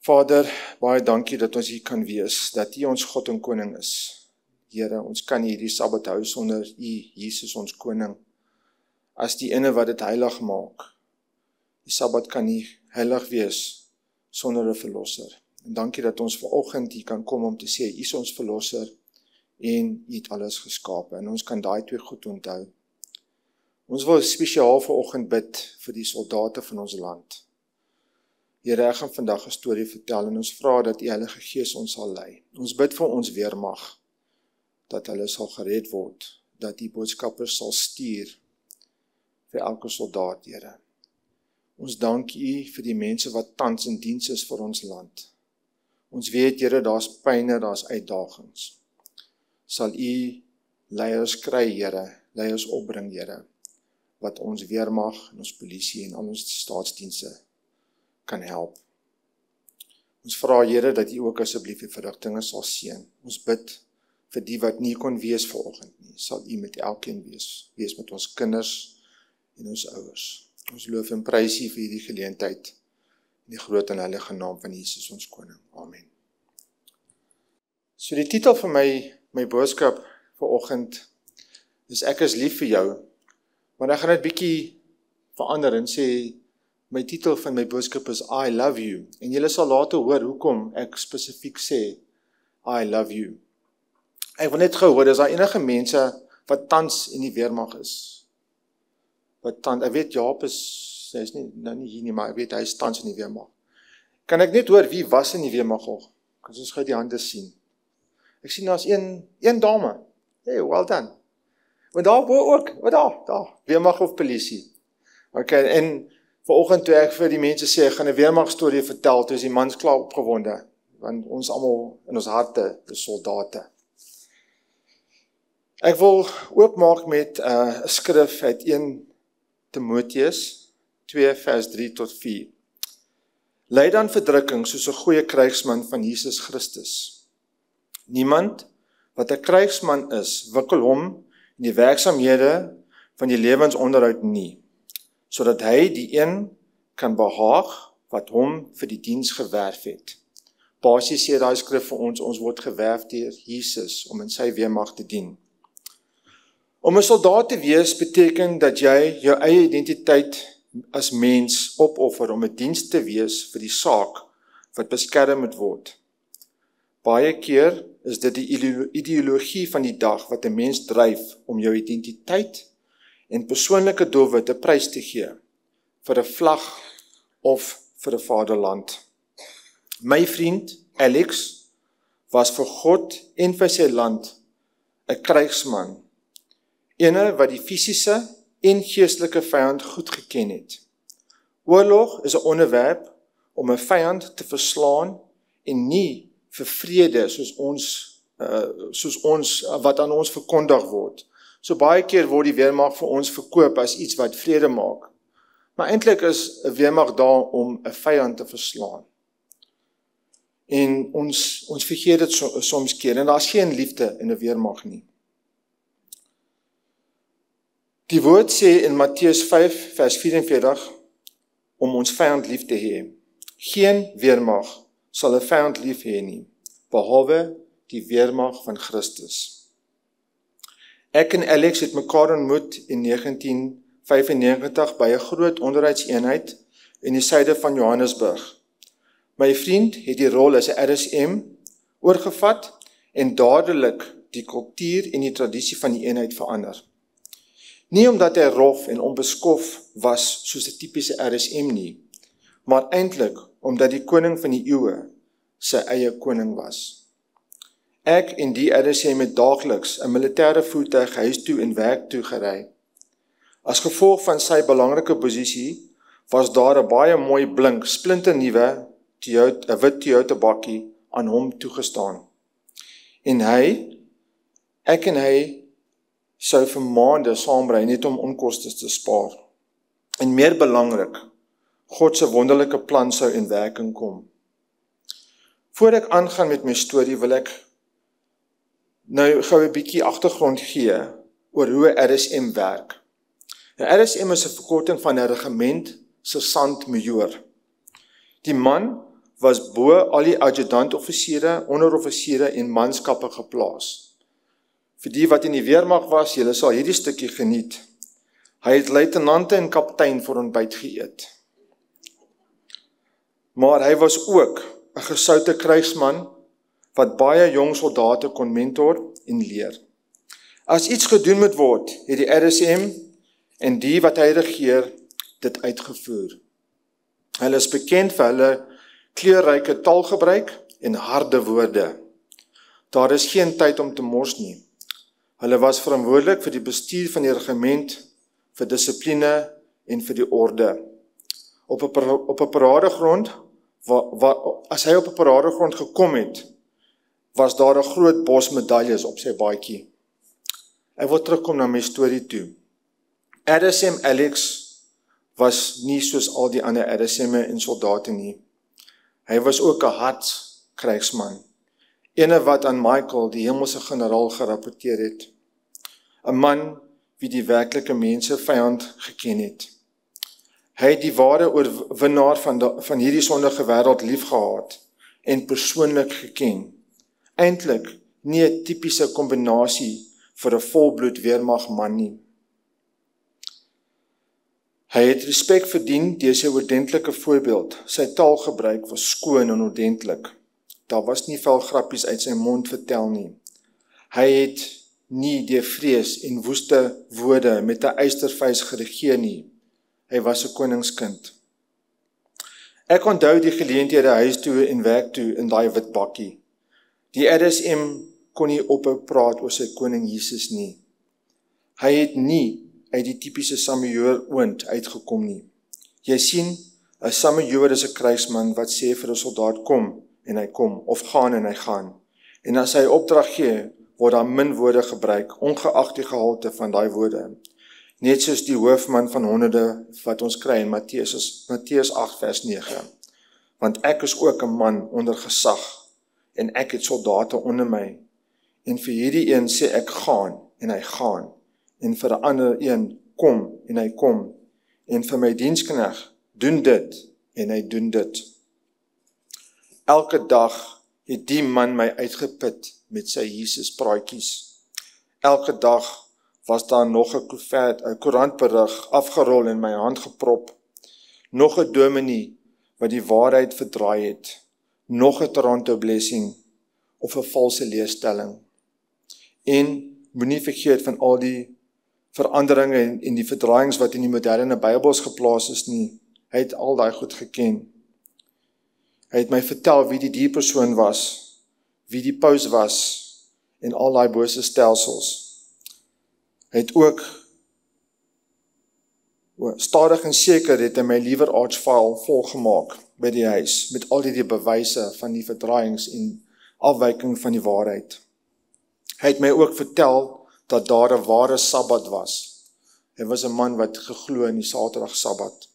Vader, baie dankie dat ons hier kan wees, dat U ons God en Koning is. Here, ons kan hierdie Sabbat hou sonder U, Jesus ons Koning, as die ene wat dit heilig maak. Die Sabbat kan nie heilig wees sonder 'n verlosser. En dankie dat ons vanoggend hier kan kom om te sê, U is ons verlosser en U het alles geskape. En ons kan daai twee goed onthou. Ons wil spesiaal vanoggend bid vir die soldate van ons land. Here, ek gaan vandag 'n storie vertel en ons vra dat U Heilige Gees ons sal lei. Ons bid vir ons weermag, dat hulle sal gered word, dat U boodskappers sal stuur vir elke soldaat, Here. Ons dank U vir die mense wat tans in diens is vir ons land. Ons weet, Here, daar's pyne, daar's uitdagings. Sal U leiers kry, Here, leiers opbring, Here, wat ons weermag en ons polisie en al ons staatsdienste kan help. Ons vra, Here, dat U ook asseblief die verrigtinge sal seën. Ons bid vir die wat nie kon wees vanoggend nie, sal U met elkeen wees met ons kinders en ons ouers. Ons loof en prys U vir hierdie geleentheid in die groot en heilige naam van Jesus ons Koning. Amen. So die titel van my boodskap vanoggend is Ek is lief vir jou, maar ek gaan dit bietjie verander en sê my titel van my boodskap is I love you. En julle sal later hoor hoekom ek spesifiek sê I love you. Ek wil net gehoor, is daar enige mense wat tans in die weermag is? Ek weet Jaap hy is nie, nou nie hier nie, maar ek weet hy is tans in die weermag. Kan ek net hoor wie was in die weermag al? Kan ons gou die hande sien? Ek sien daar's een dame. Hey, well done. Maar daar bo ook, wat daar, weermag of polisie. Okay, en vanoggend toe ek vir die mense sê, ek gaan 'n weermag storie vertel, toe is die mans klaar opgewonde, want ons almal in ons harte is soldate. Ek wil oopmaak met 'n skrif uit 1 Timoteus 2 vers 3 tot 4. Lei dan verdrukking soos 'n goeie krygsman van Jesus Christus. Niemand wat 'n krygsman is, wikkel hom in die werksamehede van die lewensonderhoud nie, sodat hy die een kan behaag wat hom vir die diens gewerf het. Basies sê daai skrif vir ons word gewerf deur Jesus om in sy weermag te dien. Om 'n soldaat te wees beteken dat jy jou eie identiteit as mens opoffer om 'n diens te wees vir die saak wat beskerm moet word. Baie keer is dit die ideologie van die dag wat 'n mens dryf om jou identiteit en persoonlike doelwitte prys te gee vir 'n vlag of vir 'n vaderland. My vriend Alex was vir God en vir sy land 'n krygsman, ene wat die fisiese en geestelike vyand goed geken het. Oorlog is 'n onderwerp om 'n vyand te verslaan en nie vir vrede soos ons wat aan ons verkondig word. So baie keer word die weermag vir ons verkoop as iets wat vrede maak. Maar eintlik is 'n weermag daar om 'n vyand te verslaan. En ons vergeet dit soms keer en daar's geen liefde in 'n weermag nie. Die woord sê in Matteus 5 vers 44 om ons vyand lief te hê. Geen weermag sal 'n vyand lief hê nie, behalwe die weermag van Christus. Ek en Alex het mekaar ontmoet in 1995 by 'n groot onderhoudseenheid in die suide van Johannesburg. My vriend het die rol as 'n RSM oorgevat en dadelik die kultuur en die tradisie van die eenheid verander. Nie omdat hy rof en onbeskof was soos 'n tipiese RSM nie, maar eintlik omdat die koning van die eeue sy eie koning was. Ek en die RSM het daagliks 'n militêre voertuig huis toe en werk toe gery. As gevolg van sy belangrike posisie was daar 'n baie mooi blink, splinternuwe wit Toyota bakkie aan hom toegestaan. En ek en hy sou vir maande saamry net om onkoste te spaar. En meer belangrik, God se wonderlike plan sou in werking kom. Voor ek aangaan met my storie wil ek nou gou 'n bietjie agtergrond gee oor hoe RSM werk. Nou, RSM is 'n verkorting van 'n regiment sergeant-majoor. Die man was bo al die adjutant-offisiere, onderoffisiere en manskappe geplaas. Vir die wat in die weermag was, julle sal hierdie stukkie geniet. Hy het luitenante en kaptein vir ontbyt geëet. Maar hy was ook 'n gesoute krygsman wat baie jong soldate kon mentor en leer. As iets gedoen moet word, het die RSM en die wat hy regeer dit uitgevoer. Hulle is bekend vir hulle kleurryke taalgebruik en harde woorde. Daar is geen tyd om te mors nie. Hulle was verantwoordelik vir die bestuur van die regiment, vir dissipline en vir die orde. Op 'n paradegrond, as hy op 'n paradegrond gekom het, was daar 'n groot bos medaljes op sy baadjie. Ek wil terugkom na my storie toe. RSM Alex was nie soos al die ander RSM'e en soldate nie. Hy was ook 'n hartkrygsman, ene wat aan Michael, die hemelse generaal, gerapporteer het. 'n man wie die werklike mense vyand geken het. Hy het die ware oorwinnaar van hierdie sondige wêreld liefgehad en persoonlik geken. Eintlik nie 'n tipiese kombinasie vir 'n volbloed weermagman nie. Hy het respek verdien deur sy ordentlike voorbeeld. Sy taalgebruik was skoon en ordentlik. Daar was nie veel grappies uit sy mond vertel nie. Hy het nie deur vrees en woeste woorde met 'n eystervuis geregeer nie. Hy was 'n koningskind. Ek onthou die geleenthede huis toe en werk toe in daai wit bakkie. Die RSM kon nie ophou praat oor sy koning Jesus nie. Hy het nie uit die typiese Samoeër oond uitgekom nie. Jy sien, 'n Samoeër is 'n krygsman wat sê vir 'n soldaat kom en hy kom, of gaan en hy gaan. En as hy opdrag gee, word daar min woorde gebruik, ongeag die gehalte van daai woorde. Net soos die hoofman van honderde wat ons kry in Matteus 8 vers 9. Want ek is ook 'n man onder gesag, en ek het soldate onder my. En vir hierdie een sê ek gaan, en hy gaan. En vir 'n ander een, kom, en hy kom. En vir my diensknegt, doen dit, en hy doen dit. Elke dag het die man my uitgeput met sy Jesus praatjies. Elke dag was daar nog 'n koerantberig afgerol in my hand geprop. Nog 'n dominee wat die waarheid verdraai het. Nog 'n Toronto blessing of 'n valse leerstelling. En moenie vergeet van al die veranderinge en die verdraaiings wat in die moderne Bybels geplaas is nie. Hy het al daai goed geken. Hy het my vertel wie die dierpersoon was, wie die paus was en al daai bose stelsels. Hy het ook stadig en seker het hy my liewer artsfile volgemaak by die huis met al die bewyse van die verdraaiings en afwyking van die waarheid. Hy het my ook vertel dat daar 'n ware Sabbat was. Hy was 'n man wat geglo in die Saterdag Sabbat.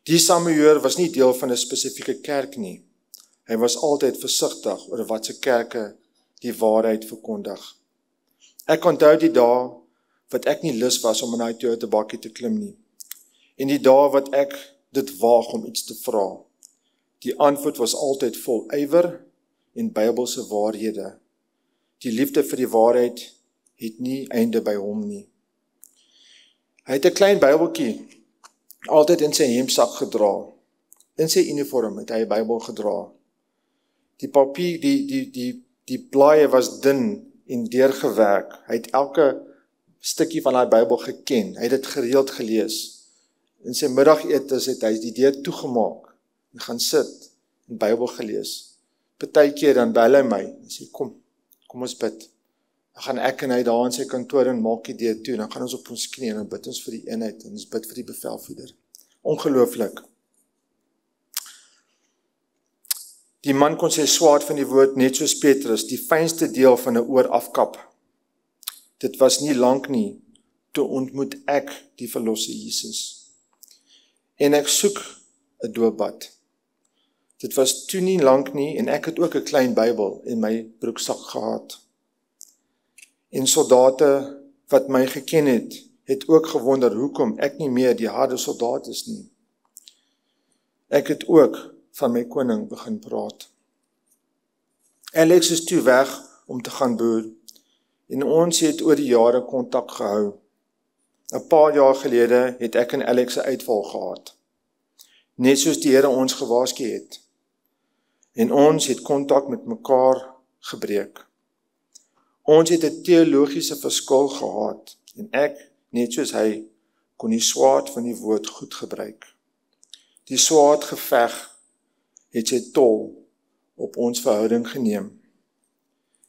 Die Samoeër was nie deel van 'n spesifieke kerk nie. Hy was altyd versigtig oor wat se kerke die waarheid verkondig. Ek onthou die dae wat ek nie lus was om in daai Toyota bakkie te klim nie. En die dae wat ek dit waag om iets te vra. Die antwoord was altyd vol ywer en Bybelse waarhede. Die liefde vir die waarheid het nie einde by hom nie. Hy het 'n klein Bybeltjie altyd in sy hemsak gedra. In sy uniform het hy 'n Bybel gedra. Die papier, die blaaie was dun en deurgewerk. Hy het elke stukkie van daai Bybel geken. Hy het dit gereeld gelees. In sy middagetes het hy die deur toegemaak en gaan sit en Bybel gelees. Partykeer dan bel hy my en sê kom ons bid. Dan gaan ek en hy daar in sy kantoor en maak die deur toe en dan gaan ons op ons knieë en dan bid ons vir die eenheid en ons bid vir die bevelvoerder. Ongelooflik. Die man kon sy swaard van die woord net soos Petrus, die fynste deel van 'n oor afkap. Dit was nie lank nie, toe ontmoet ek die verlosse Jesus. En ek soek 'n doopbad. Dit was toe nie lank nie en ek het ook 'n klein Bybel in my broeksak gehad. En soldate wat my geken het ook gewonder hoekom ek nie meer die harde soldaat is nie. Ek het ook van my koning begin praat. Alex is toe weg om te gaan boer, en ons het oor die jare kontak gehou. 'n paar jaar gelede het ek en Alex 'n uitval gehad, net soos die Here ons gewaarsku het, en ons het kontak met mekaar gebreek. Ons het 'n teologiese verskil gehad, en ek, net soos hy, kon die swaard van die woord goed gebruik. Die swaardgeveg het sy tol op ons verhouding geneem.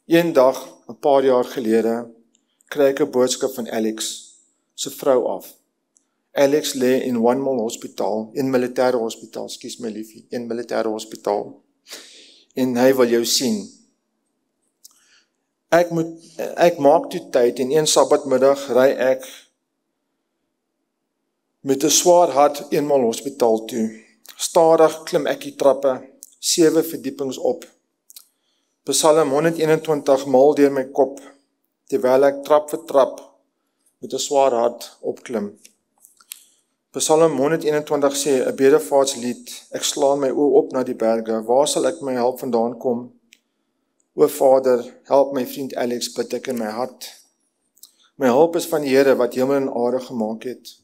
Eendag, 'n paar jaar gelede, kry ek 'n boodskap van Alex se vrou af. Alex lê in One Mile Hospitaal, in militêre hospitaal, skus my liefie, in militêre hospitaal, en hy wil jou sien. Ek maak toe tyd, en een Sabbatmiddag ry ek met 'n swaar hart eenmaal hospitaal toe. Stadig klim ek die trappe, 7 verdiepings op. Psalm 121 maal deur my kop, terwyl ek trap vir trap met 'n swaar hart opklim. Psalm 121 sê, 'n bedevaarslied, ek slaan my oë op na die berge, waar sal ek my help vandaan kom? O Vader, help my vriend Alex, bid ek in my hart. My hulp is van die Here wat hemel en aarde gemaak het.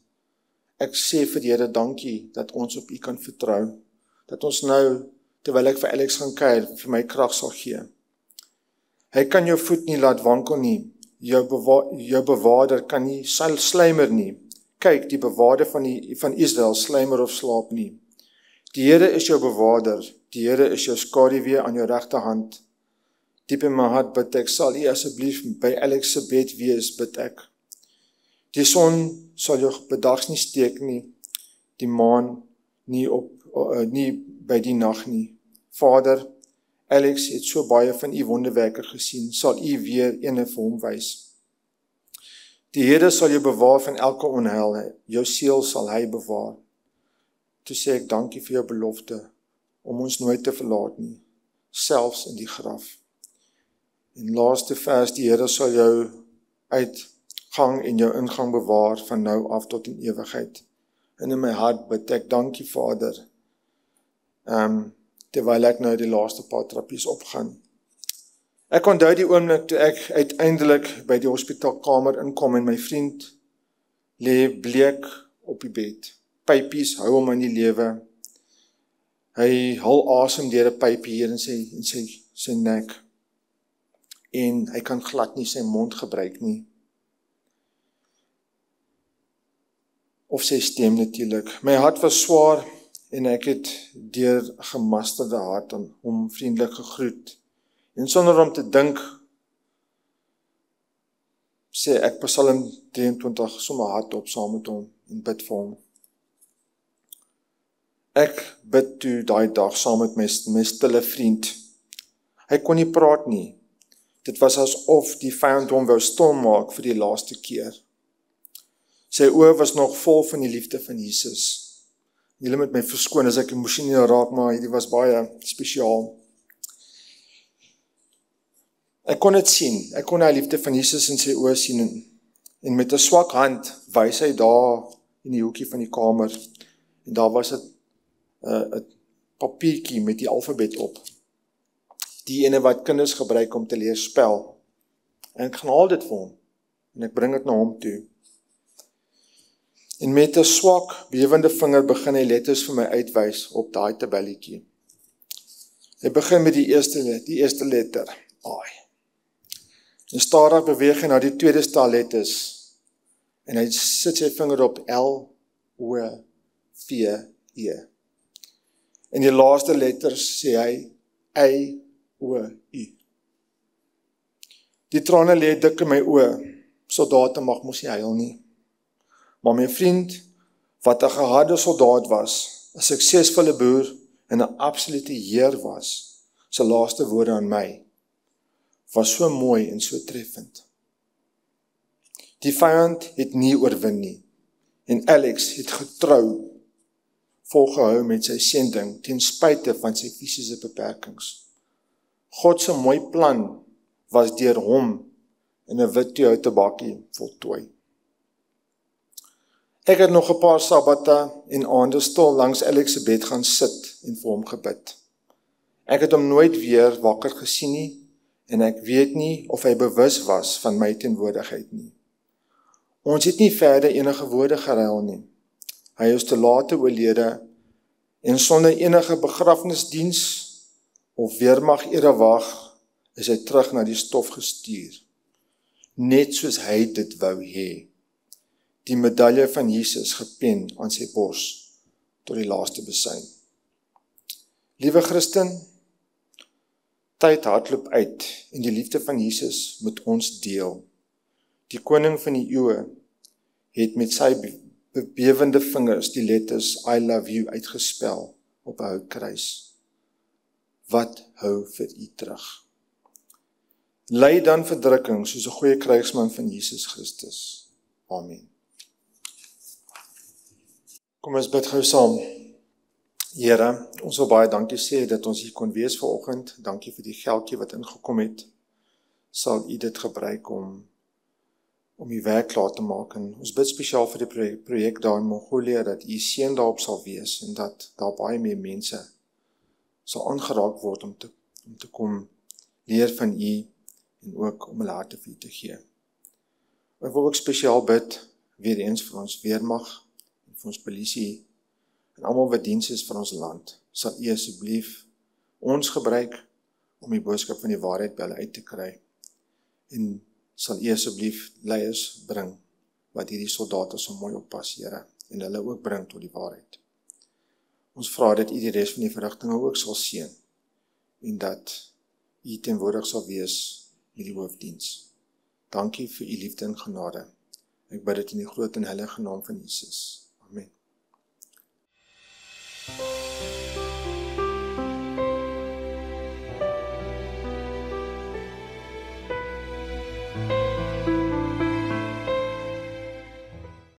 Ek sê vir die Here dankie dat ons op U kan vertrou, dat ons nou, terwyl ek vir Alex gaan kuier, vir my krag sal gee. Hy kan jou voet nie laat wankel nie, jou bewaarder kan nie sluimer nie. Kyk, die bewaarder van Israel sluimer of slaap nie. Die Here is jou bewaarder, die Here is jou skaduwee aan jou regterhand. Diep in my hart bid ek, sal U asseblief by Alex se bed wees, bid ek. Die son sal jou bedags nie steek nie, die maan nie by die nag nie. Vader, Alex het so baie van U wonderwerke gesien, sal U weer ene vir hom wys. Die Here sal jou bewaar van elke onheil, jou siel sal hy bewaar. Toe sê ek dankie vir jou belofte, om ons nooit te verlaat nie, selfs in die graf. En laaste vers, die Here sal jou uitgang en jou ingang bewaar van nou af tot in ewigheid. En in my hart bid ek, dankie Vader, terwyl ek nou die laaste paar trappies opgaan. Ek onthou die oomblik toe ek uiteindelik by die hospitaalkamer inkom en my vriend lê bleek op die bed. Pypies hou hom in die lewe. Hy haal asem deur 'n pyp hier in sy nek. En hy kan glad nie sy mond gebruik nie. Of sy stem natuurlik. My hart was swaar en ek het deur gemasterde hart aan hom vriendelik gegroet. En sonder om te dink, sê ek Psalm 23 sommer hardop saam met hom en bid vir hom. Ek bid toe daai dag saam met my stille vriend. Hy kon nie praat nie. Dit was asof die vyand hom wou stil maak vir die laaste keer. Sy oë was nog vol van die liefde van Jesus. Julle moet my verskoon as ek emosioneel raak, maar hierdie was baie spesiaal. Ek kon dit sien, ek kon die liefde van Jesus in sy oë sien, en met 'n swak hand wys hy daar in die hoekie van die kamer, en daar was 'n papiertjie met die alfabet op, die ene wat kinders gebruik om te leer spel, en ek gaan haal dit vir hom, en ek bring dit na hom toe, en met 'n swak, bewende vinger begin hy letters vir my uitwys op daai tabelletjie. Hy begin met die eerste letter, I. En stadig beweeg hy na die tweede stel letters, en hy sit sy vinger op L, O, V, E. En die laaste letters sê hy, I, O, U. Die trane lê dik in my oë, soldate mag mos nie huil nie. Maar my vriend, wat 'n geharde soldaat was, 'n suksesvolle boer en 'n absolute heer was, sy laaste woorde aan my, was so mooi en so treffend. Die vyand het nie oorwin nie, en Alex het getrou volgehou met sy sending, ten spyte van sy fisiese beperkings. God se mooi plan was deur hom in 'n wit Toyota bakkie voltooi. Ek het nog 'n paar sabbate en aande stil langs Alex se bed gaan sit en vir hom gebid. Ek het hom nooit weer wakker gesien nie, en ek weet nie of hy bewus was van my teenwoordigheid nie. Ons het nie verder enige woorde geruil nie. Hy is te late oorlede en sonder enige begrafnisdiens of weermag erewag is hy terug na die stof gestuur. Net soos hy dit wou hê. Die medalje van Jesus gepen aan sy bors tot die laaste besuin. Liewe Christen, tyd hardloop uit en die liefde van Jesus moet ons deel. Die koning van die eeue het met sy bewewende vingers die letters I love you uitgespel op 'n houtkruis. Wat hou vir u terug? Ly dan verdrukking soos 'n goeie krygsman van Jesus Christus. Amen. Kom ons bid gou saam. Here, ons wil baie dankie sê dat ons hier kon wees vanoggend. Dankie vir die geldjie wat ingekom het. Sal u dit gebruik om u werk klaar te maak. En ons bid spesiaal vir die projek daar in Mongolië, dat u seën daarop sal wees en dat daar baie meer mense sal aangeraak word om te kom leer van u en ook om hulle harte vir u te gee. Ek wil ook spesiaal bid weer eens vir ons weermag en vir ons polisie en almal wat diens is vir ons land. Sal u asseblief ons gebruik om die boodskap van die waarheid by hulle uit te kry. En sal u asseblief leiers bring wat hierdie soldate so mooi oppas, Here, en hulle ook bring tot die waarheid. Ons vra dat u die res van die verrigtinge ook sal seën en dat u teenwoordig sal wees met die hoofdiens. Dankie vir u liefde en genade. Ek bid dit in die groot en heilige naam van Jesus.